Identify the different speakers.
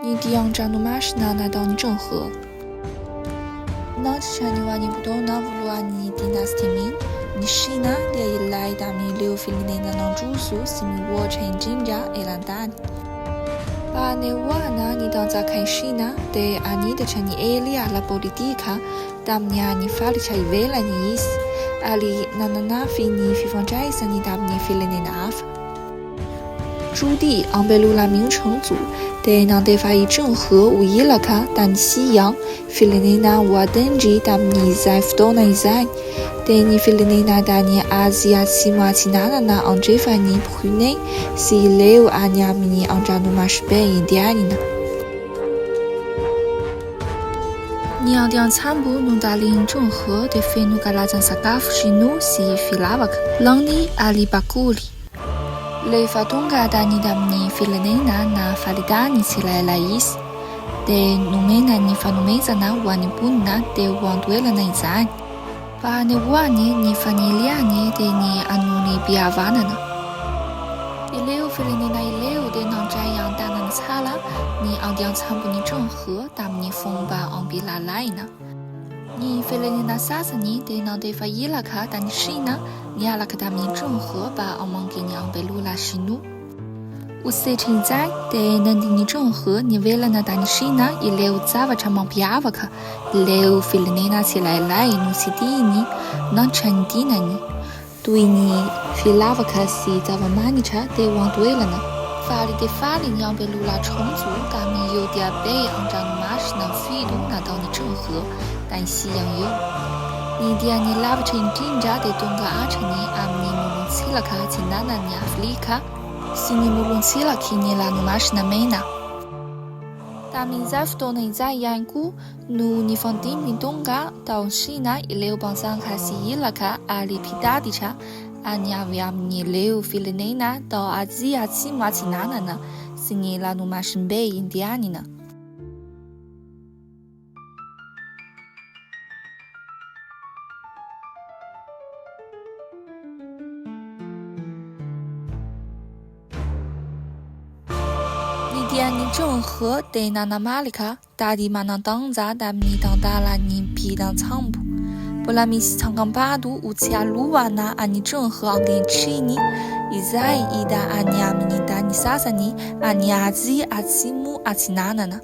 Speaker 1: 你的养战努马是拿到你整合。那之前你话你不懂那不如你的那是命，你是呢连一来到你留菲的那能住宿是你我成真家一兰丹。把那我呢你当在看是呢，对啊你的成你埃里啊la politica，当你啊你法律才为了你意思，啊里那非你非方摘上你当你非了你那法。朱棣昂贝鲁拉名成祖，对那得法以整合无依了卡，但西洋菲利尼那我等级当你在不多那在，对你菲利尼那当你阿西亚西马其那昂这法你不内，是留阿尼阿米尼昂扎努马是贝印第安尼呢。你要点参步弄大领整合的非努嘎拉赞萨嘎夫是努是菲拉瓦克，朗尼阿里巴古里。雷法东嘎达尼达尼菲勒内那法里达尼起来意思，对努梅那尼法努梅扎那瓦尼布那对王对了那一站，把那瓦尼法尼利亚尼对尼阿努尼比亚瓦那呢，一溜菲勒内那一溜对能这样大那差了，你昂点参不尼整合，达尼风把昂比拉来呢。你菲勒尼那啥子你对能对法伊拉卡，但你是呢？你阿拉克达米整合把昂蒙给你昂贝鲁拉西努。我设成在对能对你整合，你为了那但你是呢？一溜咋瓦长蒙比亚瓦卡，一溜菲勒尼那起来努西蒂尼，能成地那你。对你菲拉瓦卡是咋瓦马尼查对往对了呢？法律的法律让贝鲁拉充足，达米有点被昂扎努马是能飞度拿到你整合。但西洋有，你的你拉不成真家的东个阿成你阿米穆隆起了卡去那你阿弗里卡，是你穆隆起了去你拉努马是那美那。但你在不多能在养股，努你放定米东个到是那一溜帮上卡是伊了卡阿里皮达的查，阿你阿维阿米溜菲勒内那到阿基阿起马去那呢，是你拉努马是贝印第安尼呢。你整合对那马里卡，大地马能当在，但你当大了你必当长步。不然米西长冈巴度，无其他路瓦那按你整合昂给吃你，一在一旦按你阿米尼达你啥啥你，按你阿基阿基姆阿奇娜呢？